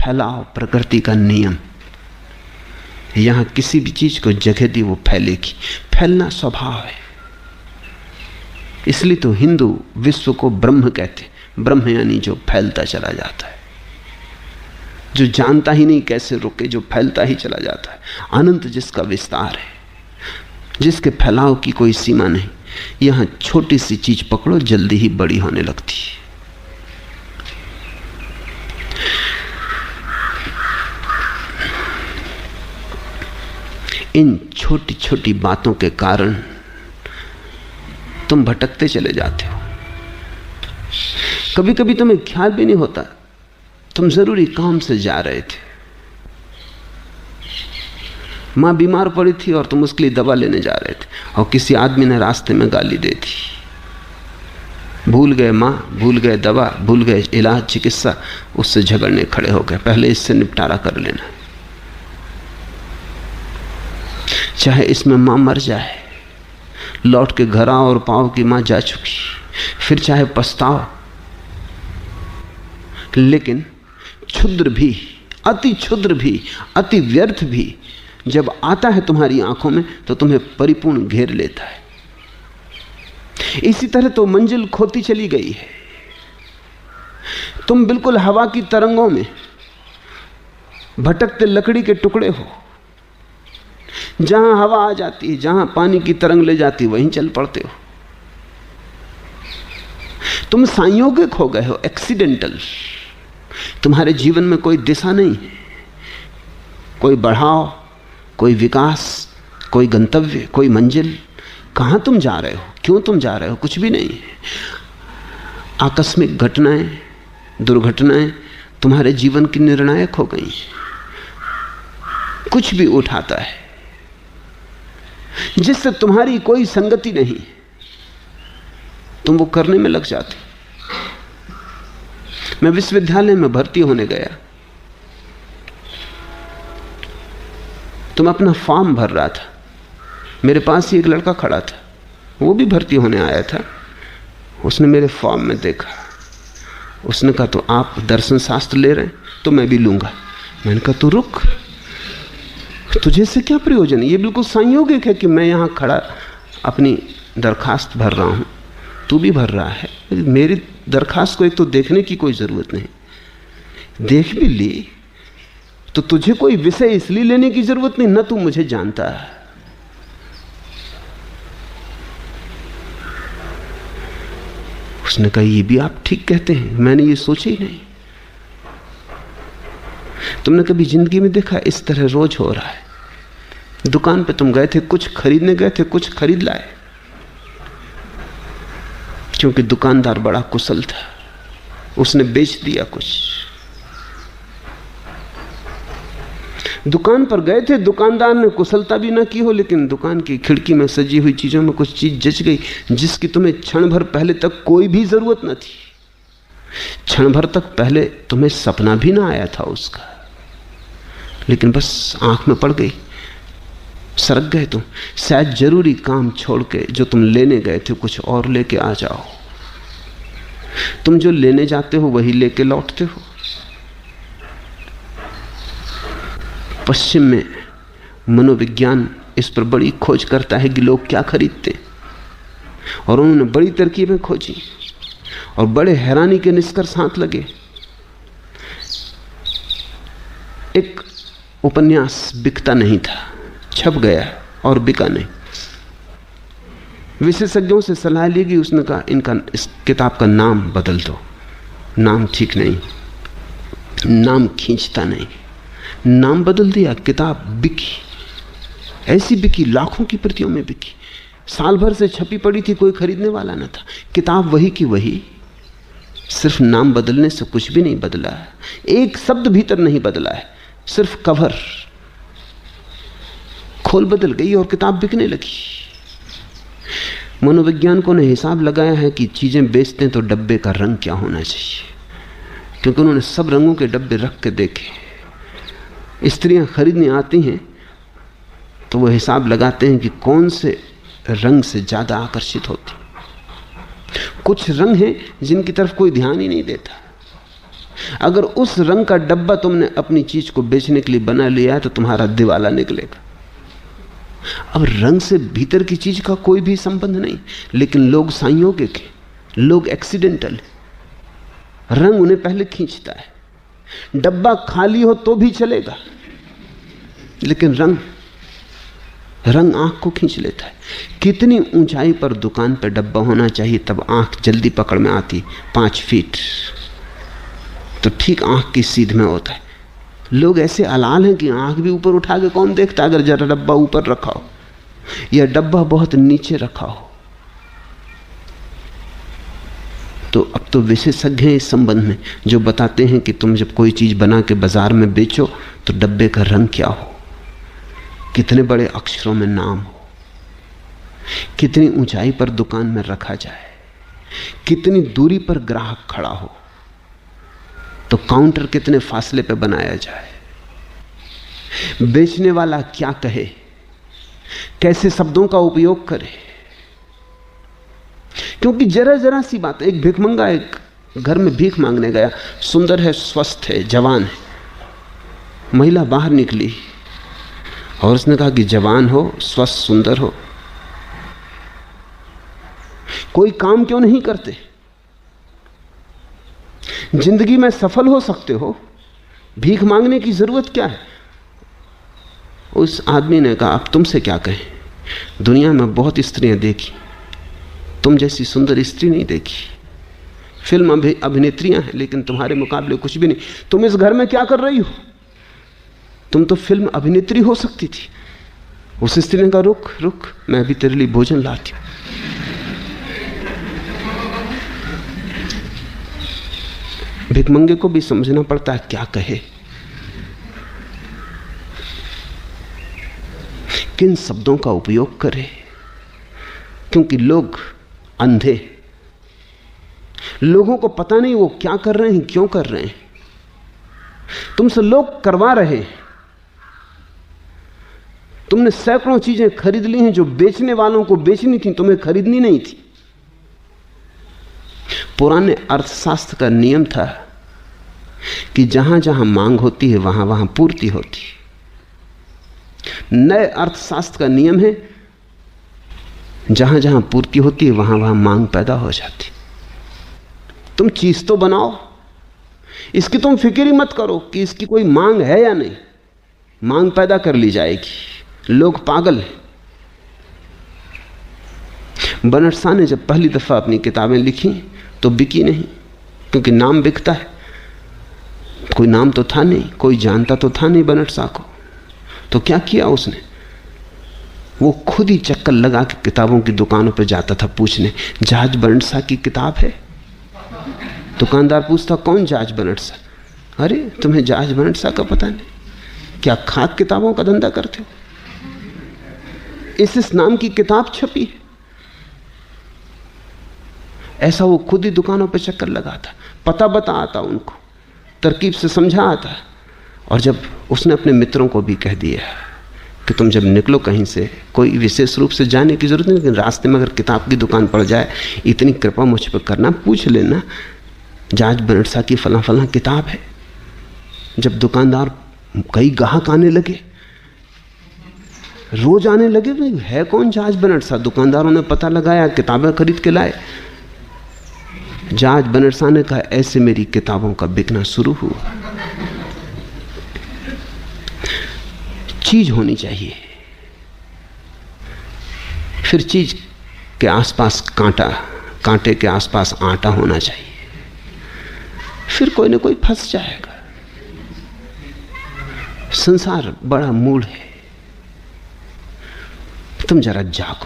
फैलाव प्रकृति का नियम। यहां किसी भी चीज को जगह दी वो फैलेगी, फैलना स्वभाव है। इसलिए तो हिंदू विश्व को ब्रह्म कहते। ब्रह्म यानी जो फैलता चला जाता है, जो जानता ही नहीं कैसे रुके, जो फैलता ही चला जाता है। अनंत जिसका विस्तार है, जिसके फैलाव की कोई सीमा नहीं। यहां छोटी सी चीज पकड़ो, जल्दी ही बड़ी होने लगती है। इन छोटी छोटी बातों के कारण तुम भटकते चले जाते हो। कभी कभी तुम्हें ख्याल भी नहीं होता तुम जरूरी काम से जा रहे थे। मां बीमार पड़ी थी और तुम उसके लिए दवा लेने जा रहे थे, और किसी आदमी ने रास्ते में गाली दे दी। भूल गए मां, भूल गए दवा, भूल गए इलाज, चिकित्सा। उससे झगड़ने खड़े हो गए। पहले इससे निपटारा कर लेना, चाहे इसमें मां मर जाए। लौट के घर आओ और पाओ कि मां जा चुकी, फिर चाहे पछताओ। लेकिन क्षुद्र भी, अति क्षुद्र भी, अति व्यर्थ भी जब आता है तुम्हारी आंखों में तो तुम्हें परिपूर्ण घेर लेता है। इसी तरह तो मंजिल खोती चली गई है। तुम बिल्कुल हवा की तरंगों में भटकते लकड़ी के टुकड़े हो। जहां हवा आ जाती है, जहां पानी की तरंग ले जाती है, वहीं चल पड़ते हो। तुम संयोगिक हो गए हो, एक्सीडेंटल। तुम्हारे जीवन में कोई दिशा नहीं है, कोई बढ़ाव, कोई विकास, कोई गंतव्य, कोई मंजिल। कहां तुम जा रहे हो, क्यों तुम जा रहे हो, कुछ भी नहीं है। आकस्मिक घटनाएं, दुर्घटनाएं तुम्हारे जीवन की निर्णायक हो गई। कुछ भी उठाता है जिससे तुम्हारी कोई संगति नहीं, तुम वो करने में लग जाते। मैं विश्वविद्यालय में भर्ती होने गया, तुम अपना फॉर्म भर रहा था। मेरे पास ही एक लड़का खड़ा था, वो भी भर्ती होने आया था। उसने मेरे फॉर्म में देखा, उसने कहा तो आप दर्शन शास्त्र ले रहे हैं, तो मैं भी लूंगा। मैंने कहा तो रुक, तुझे से क्या प्रयोजन है? ये बिल्कुल संयोगिक है कि मैं यहां खड़ा अपनी दरखास्त भर रहा हूं, तू भी भर रहा है। मेरी दरखास्त को एक तो देखने की कोई जरूरत नहीं, देख भी ली तो तुझे कोई विषय इसलिए लेने की जरूरत नहीं, न तू मुझे जानता है। उसने कहा ये भी आप ठीक कहते हैं, मैंने ये सोचा ही नहीं। तुमने कभी जिंदगी में देखा? इस तरह रोज हो रहा है। दुकान पे तुम गए थे, कुछ खरीदने गए थे, कुछ खरीद लाए, क्योंकि दुकानदार बड़ा कुशल था, उसने बेच दिया कुछ। दुकान पर गए थे, दुकानदार ने कुशलता भी ना की हो, लेकिन दुकान की खिड़की में सजी हुई चीजों में कुछ चीज जच गई जिसकी तुम्हें क्षण भर पहले तक कोई भी जरूरत न थी। क्षण भर तक पहले तुम्हें सपना भी ना आया था उसका, लेकिन बस आंख में पड़ गई, सरक गए तुम। शायद जरूरी काम छोड़ के जो तुम लेने गए थे कुछ और लेके आ जाओ। तुम जो लेने जाते हो वही लेके लौटते हो। पश्चिम में मनोविज्ञान इस पर बड़ी खोज करता है कि लोग क्या खरीदते, और उन्होंने बड़ी तरकीबें खोजी और बड़े हैरानी के निष्कर्ष हाथ लगे। एक उपन्यास बिकता नहीं था, छप गया और बिका नहीं। विशेषज्ञों से सलाह ली गई, उसने कहा इस किताब का नाम बदल दो, नाम ठीक नहीं, नाम खींचता नहीं। नाम बदल दिया, किताब बिकी, ऐसी बिकी, लाखों की प्रतियों में बिकी। साल भर से छपी पड़ी थी, कोई खरीदने वाला न था। किताब वही की वही, सिर्फ नाम बदलने से कुछ भी नहीं बदला है, एक शब्द भीतर नहीं बदला है, सिर्फ कवर खोल बदल गई और किताब बिकने लगी। मनोवैज्ञानिकों ने हिसाब लगाया है कि चीजें बेचते हैं तो डब्बे का रंग क्या होना चाहिए, क्योंकि उन्होंने सब रंगों के डब्बे रख के देखे। स्त्रियां खरीदने आती हैं तो वो हिसाब लगाते हैं कि कौन से रंग से ज्यादा आकर्षित होती। कुछ रंग हैं जिनकी तरफ कोई ध्यान ही नहीं देता, अगर उस रंग का डब्बा तुमने अपनी चीज को बेचने के लिए बना लिया है तो तुम्हारा दिवाला निकलेगा। अब रंग से भीतर की चीज का कोई भी संबंध नहीं, लेकिन लोग संयोगिक हैं, लोग एक्सीडेंटल हैं। रंग उन्हें पहले खींचता है। डब्बा खाली हो तो भी चलेगा, लेकिन रंग आंख को खींच लेता है। कितनी ऊंचाई पर दुकान पर डब्बा होना चाहिए तब आंख जल्दी पकड़ में आती? 5 फीट, तो ठीक आंख की सीध में होता है। लोग ऐसे अलाल हैं कि आंख भी ऊपर उठा के कौन देखता अगर जरा डब्बा ऊपर रखा हो या डब्बा बहुत नीचे रखा हो। तो अब तो विशेषज्ञ हैं इस संबंध में जो बताते हैं कि तुम जब कोई चीज बना के बाजार में बेचो तो डब्बे का रंग क्या हो, कितने बड़े अक्षरों में नाम हो, कितनी ऊंचाई पर दुकान में रखा जाए, कितनी दूरी पर ग्राहक खड़ा हो, तो काउंटर कितने फासले पे बनाया जाए, बेचने वाला क्या कहे, कैसे शब्दों का उपयोग करे। क्योंकि जरा जरा सी बात, एक भिखमंगा एक घर में भीख मांगने गया, सुंदर है, स्वस्थ है, जवान है। महिला बाहर निकली और उसने कहा कि जवान हो, स्वस्थ, सुंदर हो, कोई काम क्यों नहीं करते? जिंदगी में सफल हो सकते हो, भीख मांगने की जरूरत क्या है? उस आदमी ने कहा अब तुमसे क्या कहें, दुनिया में बहुत स्त्रियां देखी, तुम जैसी सुंदर स्त्री नहीं देखी। फिल्म अभिनेत्रियां हैं लेकिन तुम्हारे मुकाबले कुछ भी नहीं। तुम इस घर में क्या कर रही हो? तुम तो फिल्म अभिनेत्री हो सकती थी। उस स्त्री ने कहा रुक रुक, मैं अभी तेरे लिए भोजन लाती हूं। भिखमंगे को भी समझना पड़ता है क्या कहे, किन शब्दों का उपयोग करे, क्योंकि लोग अंधे, लोगों को पता नहीं वो क्या कर रहे हैं, क्यों कर रहे हैं। तुमसे लोग करवा रहे हैं। तुमने सैकड़ों चीजें खरीद ली हैं जो बेचने वालों को बेचनी थी, तुम्हें खरीदनी नहीं थी। पुराने अर्थशास्त्र का नियम था कि जहां जहां मांग होती है वहां वहां पूर्ति होती है। नए अर्थशास्त्र का नियम है जहां जहां पूर्ति होती है वहां वहां मांग पैदा हो जाती। तुम चीज तो बनाओ, इसकी तुम फिक्र ही मत करो कि इसकी कोई मांग है या नहीं, मांग पैदा कर ली जाएगी। लोग पागल हैं। बनट शाह ने जब पहली दफा अपनी किताबें लिखी तो बिकी नहीं, क्योंकि नाम बिकता है। कोई नाम तो था नहीं, कोई जानता तो था नहीं बनट शाह को। तो क्या किया उसने? वो खुद ही चक्कर लगा के किताबों की दुकानों पर जाता था पूछने, जहाज बनट शाह की किताब है? दुकानदार पूछता कौन जहाज बनट शाह? अरे तुम्हें जहाज बनट शाह का पता नहीं? क्या खाक किताबों का धंधा करते हो? इस नाम की किताब छपी है। ऐसा वो खुद ही दुकानों पर चक्कर लगाता, पता बता आता, उनको तरकीब से समझा आता। और जब उसने अपने मित्रों को भी कह दिया कि तुम जब निकलो कहीं से, कोई विशेष रूप से जाने की जरूरत नहीं, लेकिन रास्ते में अगर किताब की दुकान पड़ जाए, इतनी कृपा मुझ पर करना, पूछ लेना जहाज बनट शाह की फला फला किताब है। जब दुकानदार, कई ग्राहक आने लगे, रोज आने लगे, भाई है कौन जहाज बनट शाह? दुकानदारों ने पता लगाया, किताबें खरीद के लाए। जहाज बनट शाह ने कहा ऐसे मेरी किताबों का बिकना शुरू हुआ। चीज होनी चाहिए, फिर चीज के आसपास कांटा, कांटे के आसपास आटा होना चाहिए, फिर कोई ना कोई फंस जाएगा। संसार बड़ा मूढ़ है, तुम जरा जागो।